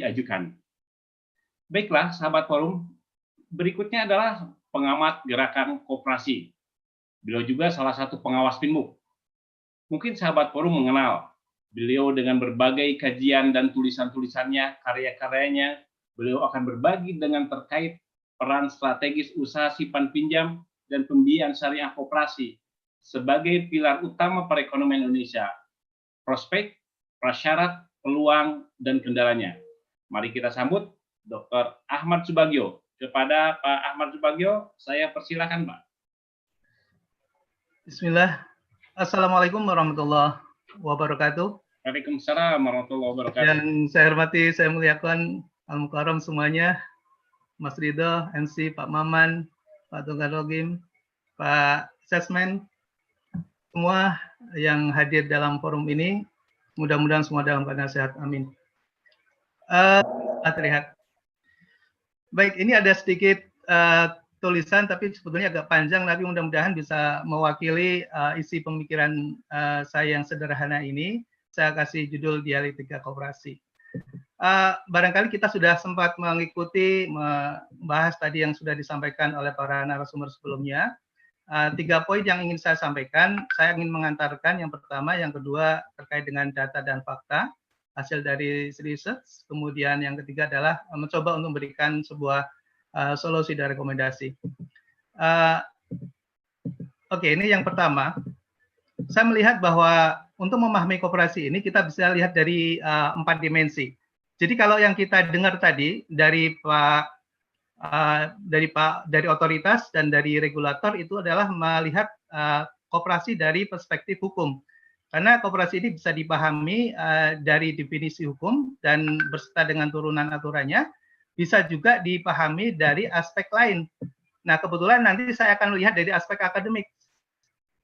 diajukan. Baiklah, sahabat forum, berikutnya adalah pengamat gerakan koperasi. Beliau juga salah satu pengawas Pinbook. Mungkin sahabat forum mengenal beliau dengan berbagai kajian dan tulisan-tulisannya, karya-karyanya. Beliau akan berbagi dengan terkait peran strategis usaha simpan pinjam dan pembiayaan syariah koperasi sebagai pilar utama perekonomian Indonesia. Prospek, prasyarat, peluang, dan kendalanya. Mari kita sambut Dr. Ahmad Subagio. Kepada Pak Ahmad Subagio, saya persilakan, Pak. Bismillah. Assalamualaikum warahmatullahi wabarakatuh. Waalaikumsalam warahmatullahi wabarakatuh. Yang saya hormati, saya muliakan Al-Mukarram semuanya, Mas Ridho, MC, Pak Maman, Pak Tunggal Rogim, Pak Sesmen, semua yang hadir dalam forum ini, mudah-mudahan semua dalam keadaan sehat. Amin. Terlihat. Baik, ini ada sedikit tulisan, tapi sebetulnya agak panjang, tapi mudah-mudahan bisa mewakili isi pemikiran saya yang sederhana ini. Saya kasih judul Dialektika Koperasi. Barangkali kita sudah sempat mengikuti, membahas tadi yang sudah disampaikan oleh para narasumber sebelumnya. 3 poin yang ingin saya sampaikan, saya ingin mengantarkan yang pertama, yang kedua terkait dengan data dan fakta, hasil dari research, kemudian yang ketiga adalah mencoba untuk memberikan sebuah solusi dan rekomendasi. Oke, ini yang pertama. Saya melihat bahwa untuk memahami koperasi ini kita bisa lihat dari 4 dimensi. Jadi kalau yang kita dengar tadi dari dari otoritas dan dari regulator itu adalah melihat koperasi dari perspektif hukum. Karena koperasi ini bisa dipahami dari definisi hukum dan berserta dengan turunan aturannya, bisa juga dipahami dari aspek lain. Nah, kebetulan nanti saya akan melihat dari aspek akademik.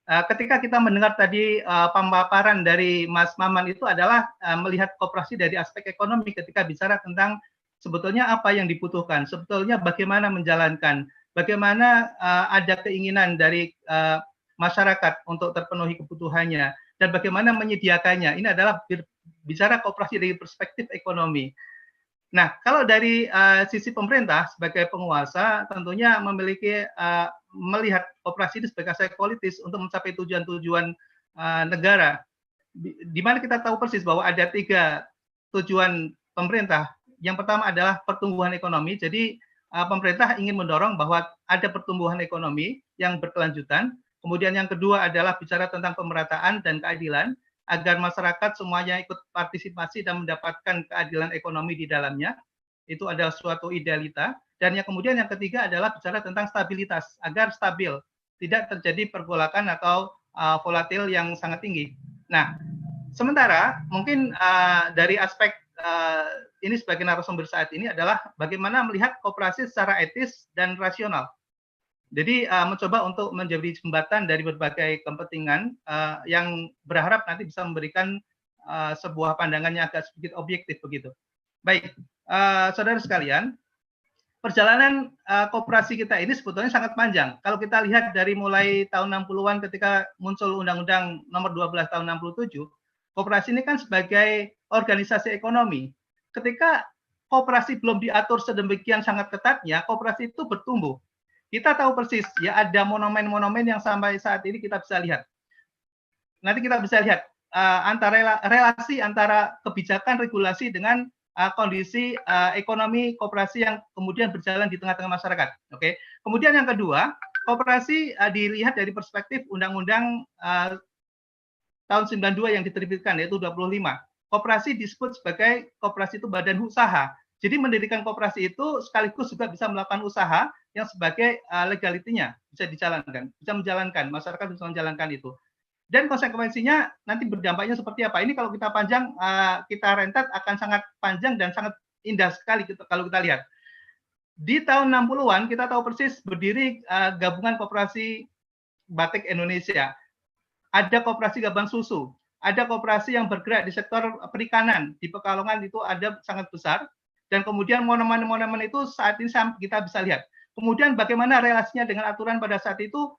Ketika kita mendengar tadi pemaparan dari Mas Maman itu adalah melihat koperasi dari aspek ekonomi ketika bicara tentang sebetulnya apa yang dibutuhkan, sebetulnya bagaimana menjalankan, bagaimana ada keinginan dari masyarakat untuk terpenuhi kebutuhannya, dan bagaimana menyediakannya. Ini adalah bicara koperasi dari perspektif ekonomi. Nah, kalau dari sisi pemerintah sebagai penguasa tentunya memiliki melihat koperasi ini sebagai aspek politis untuk mencapai tujuan-tujuan negara. Di mana kita tahu persis bahwa ada 3 tujuan pemerintah. Yang pertama adalah pertumbuhan ekonomi. Jadi pemerintah ingin mendorong bahwa ada pertumbuhan ekonomi yang berkelanjutan. Kemudian yang kedua adalah bicara tentang pemerataan dan keadilan, agar masyarakat semuanya ikut partisipasi dan mendapatkan keadilan ekonomi di dalamnya. Itu adalah suatu idealita. Dan yang kemudian yang ketiga adalah bicara tentang stabilitas, agar stabil, tidak terjadi pergolakan atau volatil yang sangat tinggi. Nah, sementara mungkin dari aspek ini sebagai narasumber saat ini adalah bagaimana melihat koperasi secara etis dan rasional. Jadi mencoba untuk menjadi jembatan dari berbagai kepentingan yang berharap nanti bisa memberikan sebuah pandangan yang agak sedikit objektif begitu. Baik, saudara sekalian, perjalanan koperasi kita ini sebetulnya sangat panjang. Kalau kita lihat dari mulai tahun 60-an ketika muncul Undang-Undang Nomor 12 tahun 67, koperasi ini kan sebagai organisasi ekonomi. Ketika koperasi belum diatur sedemikian sangat ketatnya, koperasi itu bertumbuh. Kita tahu persis, ya ada monumen-monumen yang sampai saat ini kita bisa lihat. Nanti kita bisa lihat antara relasi antara kebijakan regulasi dengan kondisi ekonomi koperasi yang kemudian berjalan di tengah-tengah masyarakat. Oke. Kemudian yang kedua, koperasi dilihat dari perspektif Undang-Undang tahun 92 yang diterbitkan, yaitu 25. Koperasi disebut sebagai koperasi itu badan usaha. Jadi mendirikan koperasi itu sekaligus juga bisa melakukan usaha yang sebagai legalitinya bisa dijalankan, bisa menjalankan, masyarakat bisa menjalankan itu. Dan konsekuensinya nanti berdampaknya seperti apa? Ini kalau kita panjang, kita rentet akan sangat panjang dan sangat indah sekali kalau kita lihat. Di tahun 60-an kita tahu persis berdiri gabungan koperasi batik Indonesia. Ada koperasi gabang susu, ada koperasi yang bergerak di sektor perikanan, di Pekalongan itu ada sangat besar. Dan kemudian monumen-monumen itu saat ini kita bisa lihat. Kemudian bagaimana relasinya dengan aturan pada saat itu?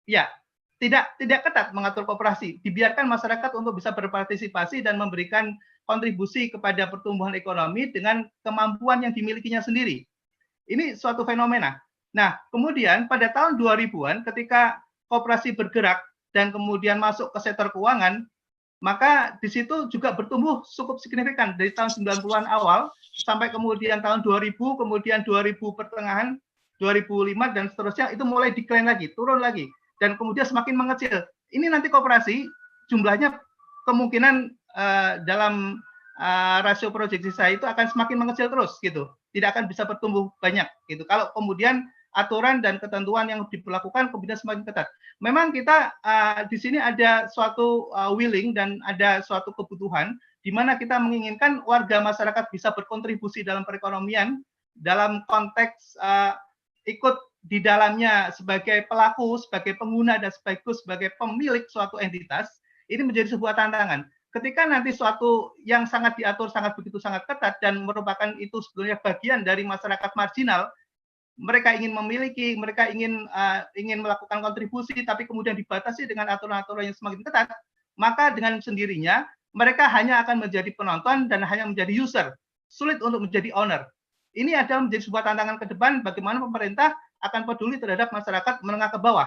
Ya, tidak ketat mengatur koperasi. Dibiarkan masyarakat untuk bisa berpartisipasi dan memberikan kontribusi kepada pertumbuhan ekonomi dengan kemampuan yang dimilikinya sendiri. Ini suatu fenomena. Nah, kemudian pada tahun 2000-an ketika koperasi bergerak dan kemudian masuk ke sektor keuangan, maka di situ juga bertumbuh cukup signifikan dari tahun 90-an awal sampai kemudian tahun 2000, kemudian 2000 pertengahan, 2005 dan seterusnya itu mulai decline lagi, turun lagi dan kemudian semakin mengecil. Ini nanti koperasi jumlahnya kemungkinan dalam rasio proyeksi saya itu akan semakin mengecil terus gitu. Tidak akan bisa bertumbuh banyak gitu. Kalau kemudian aturan dan ketentuan yang diberlakukan kemudian semakin ketat. Memang kita di sini ada suatu willing dan ada suatu kebutuhan di mana kita menginginkan warga masyarakat bisa berkontribusi dalam perekonomian dalam konteks ikut di dalamnya sebagai pelaku, sebagai pengguna dan sebagai pemilik suatu entitas. Ini menjadi sebuah tantangan. Ketika nanti suatu yang sangat diatur begitu sangat ketat dan merupakan itu sebetulnya bagian dari masyarakat marginal, mereka ingin memiliki, mereka ingin melakukan kontribusi, tapi kemudian dibatasi dengan aturan-aturan yang semakin ketat, maka dengan sendirinya mereka hanya akan menjadi penonton dan hanya menjadi user, sulit untuk menjadi owner. Ini adalah menjadi sebuah tantangan ke depan bagaimana pemerintah akan peduli terhadap masyarakat menengah ke bawah.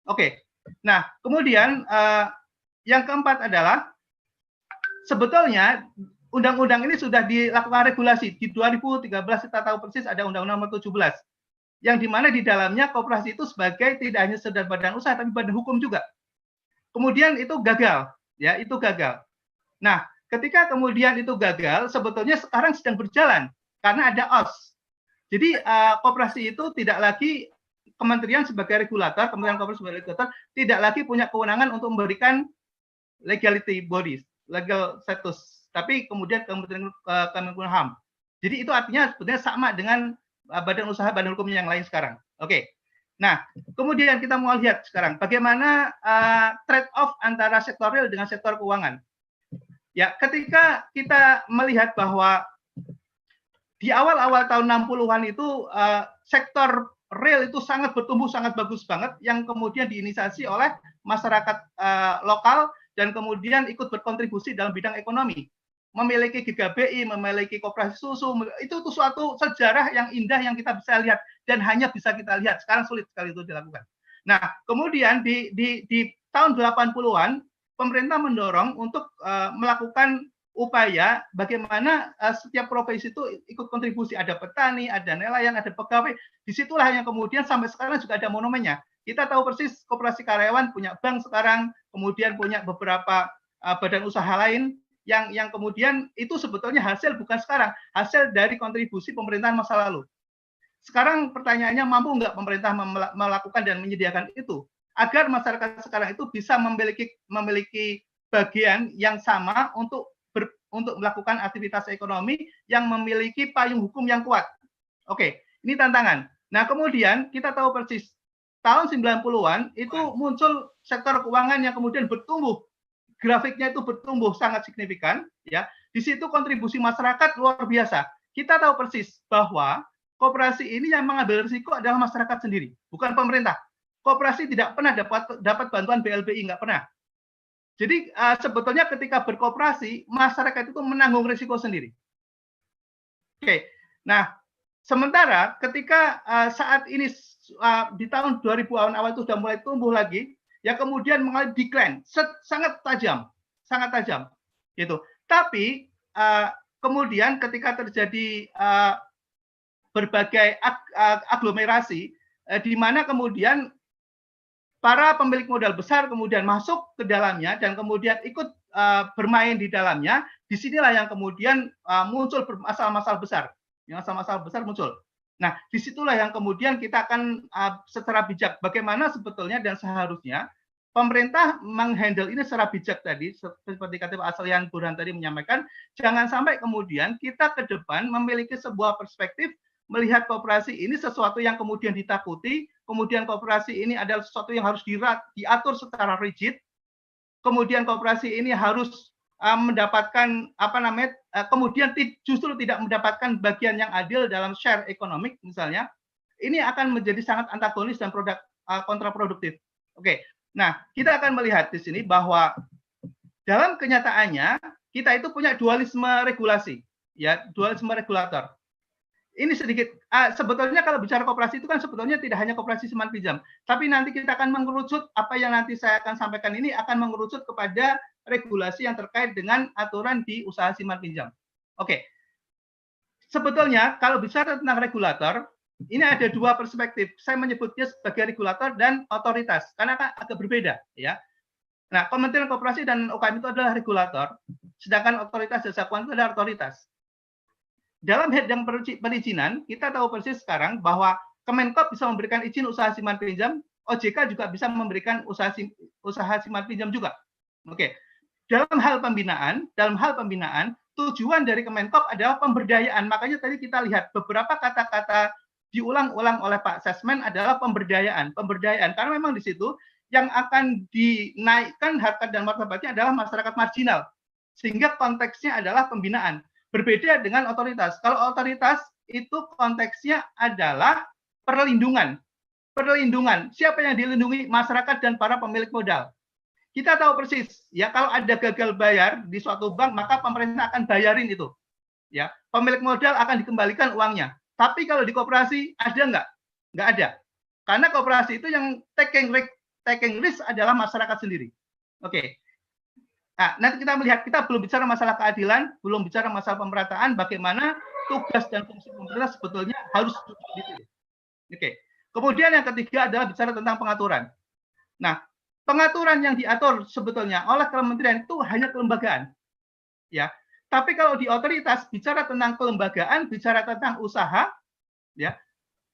Oke, nah kemudian yang keempat adalah sebetulnya undang-undang ini sudah dilakukan regulasi di 2013 kita tahu persis ada Undang-Undang Nomor 17 yang dimana di dalamnya koperasi itu sebagai tidak hanya sekedar badan usaha tapi badan hukum juga. Kemudian itu gagal, ya itu gagal. Nah, ketika kemudian itu gagal, sebetulnya sekarang sedang berjalan karena ada OS. Jadi koperasi itu tidak lagi kementerian sebagai regulator, Kementerian Koperasi sebagai regulator tidak lagi punya kewenangan untuk memberikan legality bodies, legal status, tapi kemudian Kementerian Kemenkumham. Jadi itu artinya sebetulnya sama dengan badan usaha, badan hukum yang lain sekarang. Oke. Nah, kemudian kita mau lihat sekarang bagaimana trade-off antara sektor real dengan sektor keuangan. Ya, ketika kita melihat bahwa di awal-awal tahun 60-an itu sektor real itu sangat bertumbuh, sangat bagus banget, yang kemudian diinisiasi oleh masyarakat lokal dan kemudian ikut berkontribusi dalam bidang ekonomi. Memiliki GKBI, memiliki koperasi susu, itu suatu sejarah yang indah yang kita bisa lihat dan hanya bisa kita lihat. Sekarang sulit sekali itu dilakukan. Nah, kemudian di tahun 80-an pemerintah mendorong untuk melakukan upaya bagaimana setiap profesi itu ikut kontribusi. Ada petani, ada nelayan, ada pegawai. Disitulah yang kemudian sampai sekarang juga ada monumennya. Kita tahu persis koperasi karyawan punya bank sekarang, kemudian punya beberapa badan usaha lain yang kemudian itu sebetulnya hasil bukan sekarang, hasil dari kontribusi pemerintahan masa lalu. Sekarang pertanyaannya mampu nggak pemerintah melakukan dan menyediakan itu agar masyarakat sekarang itu bisa memiliki bagian yang sama untuk melakukan aktivitas ekonomi yang memiliki payung hukum yang kuat. Oke, ini tantangan. Nah, kemudian kita tahu persis tahun 90-an itu muncul sektor keuangan yang kemudian bertumbuh. Grafiknya itu bertumbuh sangat signifikan, ya. Di situ kontribusi masyarakat luar biasa. Kita tahu persis bahwa koperasi ini yang mengambil risiko adalah masyarakat sendiri, bukan pemerintah. Koperasi tidak pernah dapat bantuan BLBI, nggak pernah. Jadi sebetulnya ketika berkooperasi, masyarakat itu menanggung risiko sendiri. Oke, nah sementara ketika saat ini di tahun 2000-an awal itu sudah mulai tumbuh lagi, ya kemudian mengalami decline sangat tajam gitu. Tapi kemudian ketika terjadi berbagai aglomerasi di mana kemudian para pemilik modal besar kemudian masuk ke dalamnya dan kemudian ikut bermain di dalamnya, disinilah yang kemudian muncul masalah-masalah besar. Masalah-masalah besar muncul. Nah, disitulah yang kemudian kita akan secara bijak bagaimana sebetulnya dan seharusnya pemerintah menghandle ini secara bijak tadi, seperti kata Pak Aslian Burhan tadi menyampaikan, jangan sampai kemudian kita ke depan memiliki sebuah perspektif melihat koperasi ini sesuatu yang kemudian ditakuti, kemudian koperasi ini adalah sesuatu yang harus diatur secara rigid, kemudian koperasi ini harus mendapatkan kemudian justru tidak mendapatkan bagian yang adil dalam share ekonomik misalnya, ini akan menjadi sangat antagonis dan kontraproduktif. Oke, nah kita akan melihat di sini bahwa dalam kenyataannya kita itu punya dualisme regulasi, ya, dualisme regulator. Ini sedikit sebetulnya kalau bicara koperasi itu kan sebetulnya tidak hanya koperasi simpan pinjam, tapi nanti kita akan mengerucut apa yang nanti saya akan sampaikan ini akan mengerucut kepada regulasi yang terkait dengan aturan di usaha simpan pinjam. Oke. Sebetulnya kalau bicara tentang regulator, ini ada dua perspektif. Saya menyebutnya sebagai regulator dan otoritas karena kan agak berbeda, ya. Nah, Kementerian Koperasi dan UKM itu adalah regulator, sedangkan otoritas jasa keuangan itu adalah otoritas. Dalam bidang perizinan, kita tahu persis sekarang bahwa Kemenkop bisa memberikan izin usaha simpan pinjam, OJK juga bisa memberikan usaha simpan pinjam juga. Oke. Dalam hal pembinaan, tujuan dari Kemenkop adalah pemberdayaan. Makanya tadi kita lihat beberapa kata-kata diulang-ulang oleh Pak Sesmen adalah pemberdayaan. Karena memang di situ yang akan dinaikkan harkat dan martabatnya adalah masyarakat marginal. Sehingga konteksnya adalah pembinaan. Berbeda dengan otoritas. Kalau otoritas itu konteksnya adalah perlindungan. Siapa yang dilindungi? Masyarakat dan para pemilik modal. Kita tahu persis, ya, kalau ada gagal bayar di suatu bank, maka pemerintah akan bayarin itu. Ya, pemilik modal akan dikembalikan uangnya. Tapi kalau di koperasi ada nggak? Nggak ada. Karena koperasi itu yang taking risk adalah masyarakat sendiri. Oke. Nah, nanti kita melihat, kita belum bicara masalah keadilan, belum bicara masalah pemerataan, bagaimana tugas dan fungsi pemerintah sebetulnya harus dipilih. Oke. Kemudian yang ketiga adalah bicara tentang pengaturan. Nah, pengaturan yang diatur sebetulnya oleh kementerian itu hanya kelembagaan. Ya. Tapi kalau di otoritas bicara tentang kelembagaan, bicara tentang usaha, ya,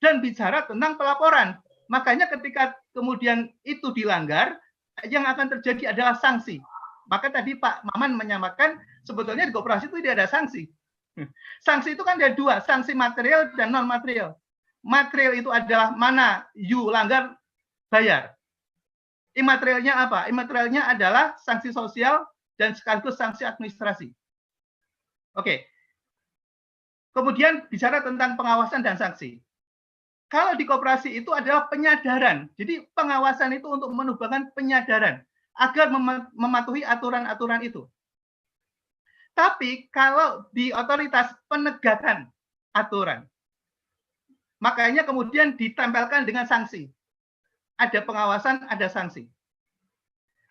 dan bicara tentang pelaporan. Makanya ketika kemudian itu dilanggar, yang akan terjadi adalah sanksi. Maka tadi Pak Maman menyamakan sebetulnya di koperasi itu tidak ada sanksi. Sanksi itu kan ada dua, sanksi material dan non material. Material itu adalah mana you langgar bayar. Imaterialnya apa? Imaterialnya adalah sanksi sosial dan sekaligus sanksi administrasi. Oke. Kemudian bicara tentang pengawasan dan sanksi. Kalau di koperasi itu adalah penyadaran. Jadi pengawasan itu untuk menubangan penyadaran agar mematuhi aturan-aturan itu. Tapi kalau di otoritas penegakan aturan, makanya kemudian ditempelkan dengan sanksi. Ada pengawasan, ada sanksi.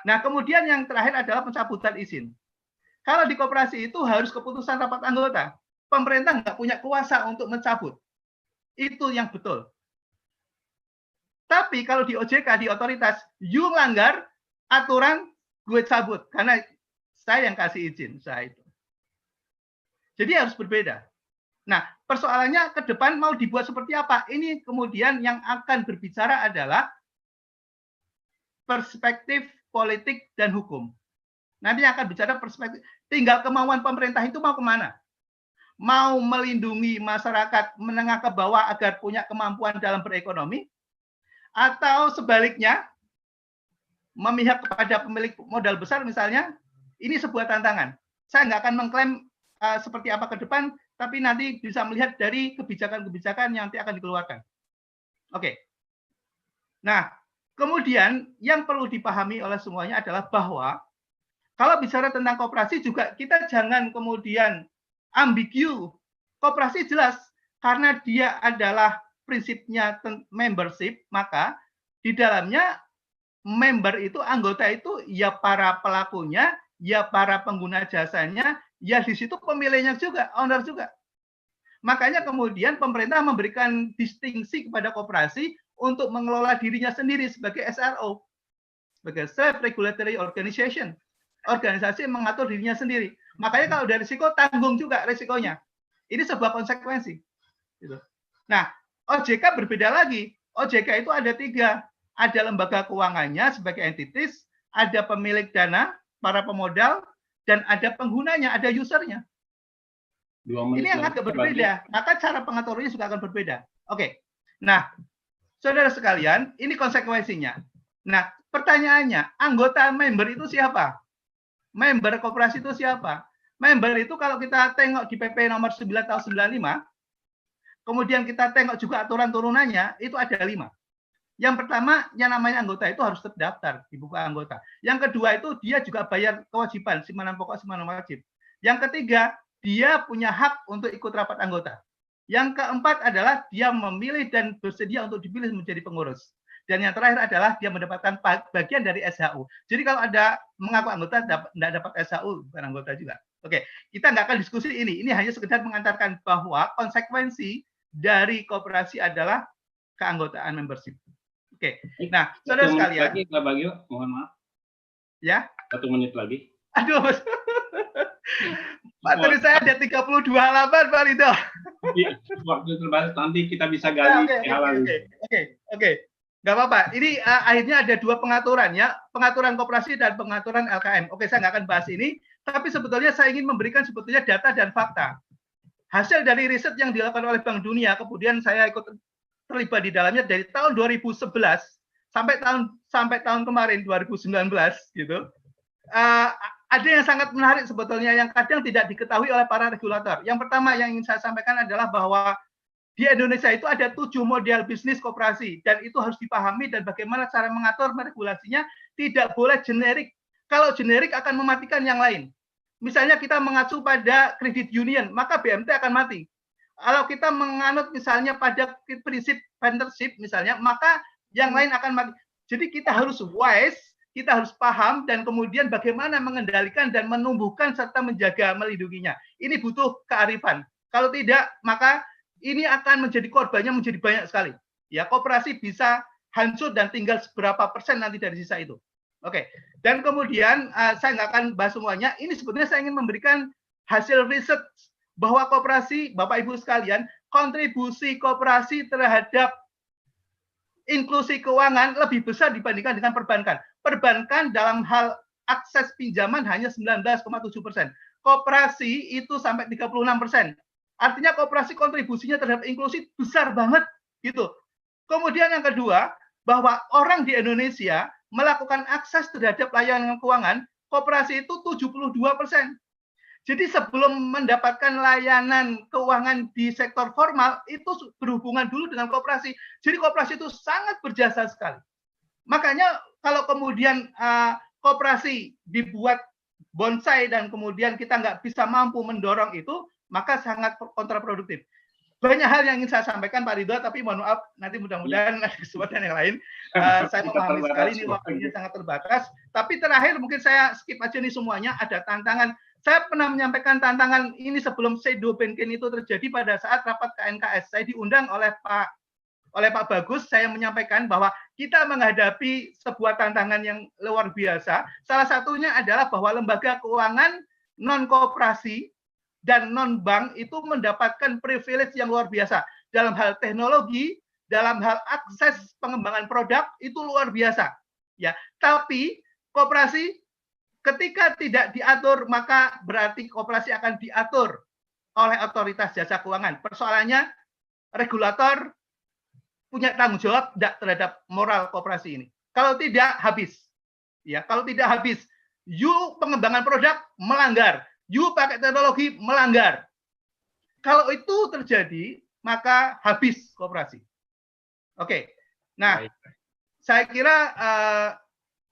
Nah, kemudian yang terakhir adalah pencabutan izin. Kalau di koperasi itu harus keputusan rapat anggota. Pemerintah nggak punya kuasa untuk mencabut. Itu yang betul. Tapi kalau di OJK, di otoritas, you langgar aturan, gue cabut. Karena saya yang kasih izin, saya itu. Jadi harus berbeda. Nah, persoalannya ke depan mau dibuat seperti apa? Ini kemudian yang akan berbicara adalah perspektif politik dan hukum. Nanti akan bicara perspektif. Tinggal kemauan pemerintah itu mau kemana? Mau melindungi masyarakat menengah ke bawah agar punya kemampuan dalam berekonomi? Atau sebaliknya, memihak kepada pemilik modal besar misalnya, ini sebuah tantangan. Saya nggak akan mengklaim seperti apa ke depan, tapi nanti bisa melihat dari kebijakan-kebijakan yang nanti akan dikeluarkan. Oke. Nah, kemudian yang perlu dipahami oleh semuanya adalah bahwa kalau bicara tentang koperasi juga kita jangan kemudian ambigu. Koperasi jelas karena dia adalah prinsipnya membership, maka di dalamnya member itu, anggota itu ya para pelakunya, ya para pengguna jasanya, ya di situ pemilihnya juga, owner juga. Makanya kemudian pemerintah memberikan distingsi kepada koperasi untuk mengelola dirinya sendiri sebagai SRO, sebagai self-regulatory organization. Organisasi yang mengatur dirinya sendiri. Makanya kalau ada risiko, tanggung juga risikonya. Ini sebuah konsekuensi. Gitu. Nah, OJK berbeda lagi. OJK itu ada 3. Ada lembaga keuangannya sebagai entities, ada pemilik dana, para pemodal, dan ada penggunanya, ada usernya. Ini yang agak berbeda. Maka cara pengaturannya juga akan berbeda. Oke. Nah, saudara sekalian, ini konsekuensinya. Nah, pertanyaannya, anggota member itu siapa? Member koperasi itu siapa? Member itu kalau kita tengok di PP nomor 9 tahun 95, kemudian kita tengok juga aturan turunannya, itu ada 5. Yang pertama, yang namanya anggota itu harus terdaftar di buku anggota. Yang kedua itu dia juga bayar kewajiban, simpanan pokok, simpanan wajib. Yang ketiga, dia punya hak untuk ikut rapat anggota. Yang keempat adalah dia memilih dan bersedia untuk dipilih menjadi pengurus. Dan yang terakhir adalah dia mendapatkan bagian dari SHU. Jadi kalau ada mengaku anggota tidak dapat SHU, bukan anggota juga. Oke, kita nggak akan diskusi ini. Ini hanya sekedar mengantarkan bahwa konsekuensi dari koperasi adalah keanggotaan membership. Oke, nah saudara sekalian. Lagi, Pak Bagio, mohon maaf. Ya. 1 menit lagi. Aduh, materi saya ada 32 halaman, Pak Rido. Waktu terbatas, nanti kita bisa gali hal lain. Oke. Nggak apa-apa. Ini akhirnya ada dua pengaturan ya, pengaturan koperasi dan pengaturan LKM. Oke, saya nggak akan bahas ini, tapi sebetulnya saya ingin memberikan sebetulnya data dan fakta. Hasil dari riset yang dilakukan oleh Bank Dunia, kemudian saya ikut terlibat di dalamnya dari tahun 2011 sampai tahun kemarin 2019 gitu. Ada yang sangat menarik sebetulnya yang kadang tidak diketahui oleh para regulator. Yang pertama yang ingin saya sampaikan adalah bahwa di Indonesia itu ada 7 model bisnis koperasi dan itu harus dipahami dan bagaimana cara mengatur regulasinya tidak boleh generik. Kalau generik akan mematikan yang lain. Misalnya kita mengacu pada kredit union, maka BMT akan mati. Kalau kita menganut misalnya pada prinsip partnership misalnya, maka yang lain akan mati. Jadi kita harus wise, kita harus paham dan kemudian bagaimana mengendalikan dan menumbuhkan serta menjaga melindunginya. Ini butuh kearifan. Kalau tidak, maka ini akan menjadi korbannya menjadi banyak sekali. Ya, koperasi bisa hancur dan tinggal seberapa persen nanti dari sisa itu. Oke. Dan kemudian saya nggak akan bahas semuanya. Ini sebetulnya saya ingin memberikan hasil riset bahwa koperasi, Bapak Ibu sekalian, kontribusi koperasi terhadap inklusi keuangan lebih besar dibandingkan dengan perbankan. Perbankan dalam hal akses pinjaman hanya 19,7%. Koperasi itu sampai 36%. Artinya koperasi kontribusinya terhadap inklusi besar banget gitu. Kemudian yang kedua, bahwa orang di Indonesia melakukan akses terhadap layanan keuangan, koperasi itu 72%. Jadi sebelum mendapatkan layanan keuangan di sektor formal, itu berhubungan dulu dengan koperasi. Jadi koperasi itu sangat berjasa sekali. Makanya kalau kemudian koperasi dibuat bonsai dan kemudian kita nggak bisa mampu mendorong itu, maka sangat kontraproduktif. Banyak hal yang ingin saya sampaikan Pak Ridho, tapi mohon maaf nanti mudah-mudahan ada kesempatan yang lain. Saya memahami sekali ini waktunya sangat terbatas. Tapi terakhir mungkin saya skip aja nih semuanya. Ada tantangan. Saya pernah menyampaikan tantangan ini sebelum Sedo Benken itu terjadi pada saat rapat KNKS. Saya diundang oleh Pak Bagus. Saya menyampaikan bahwa kita menghadapi sebuah tantangan yang luar biasa. Salah satunya adalah bahwa lembaga keuangan non koperasi dan non-bank itu mendapatkan privilege yang luar biasa. Dalam hal teknologi, dalam hal akses pengembangan produk, itu luar biasa. Ya, tapi koperasi ketika tidak diatur, maka berarti koperasi akan diatur oleh otoritas jasa keuangan. Persoalannya, regulator punya tanggung jawab tidak terhadap moral koperasi ini. Kalau tidak, habis. Ya, kalau tidak habis, you pengembangan produk melanggar. You pakai teknologi melanggar. Kalau itu terjadi, maka habis koperasi. Oke. Nah, saya kira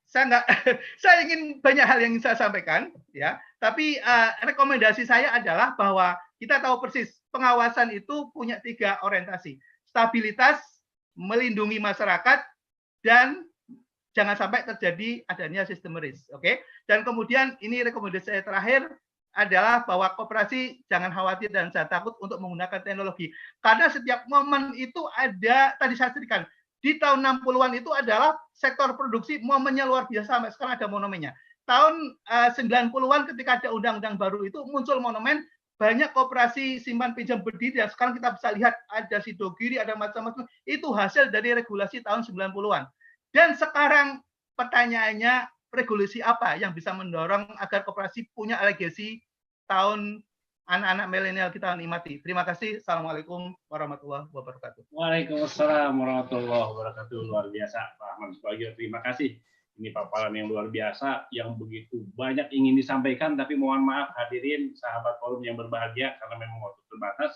saya ingin banyak hal yang ingin saya sampaikan, ya. Tapi rekomendasi saya adalah bahwa kita tahu persis pengawasan itu punya 3 orientasi: stabilitas, melindungi masyarakat, dan jangan sampai terjadi adanya sistem risk. Oke. Dan kemudian ini rekomendasi saya terakhir adalah bahwa koperasi jangan khawatir dan jangan takut untuk menggunakan teknologi. Karena setiap momen itu ada, tadi saya ceritakan, di tahun 60-an itu adalah sektor produksi momennya luar biasa, sampai sekarang ada monumennya. Tahun 90-an ketika ada undang-undang baru itu muncul monumen, banyak koperasi simpan pinjam berdiri, dan sekarang kita bisa lihat ada Sidogiri, ada macam-macam, itu hasil dari regulasi tahun 90-an. Dan sekarang pertanyaannya, regulasi apa yang bisa mendorong agar koperasi punya legacy tahun anak-anak milenial kita nikmati. Terima kasih. Assalamualaikum warahmatullahi wabarakatuh. Waalaikumsalam warahmatullahi wabarakatuh. Luar biasa Pak Ahmad Subagio. Terima kasih. Ini paparan yang luar biasa yang begitu banyak ingin disampaikan, tapi mohon maaf hadirin sahabat forum yang berbahagia karena memang waktu terbatas.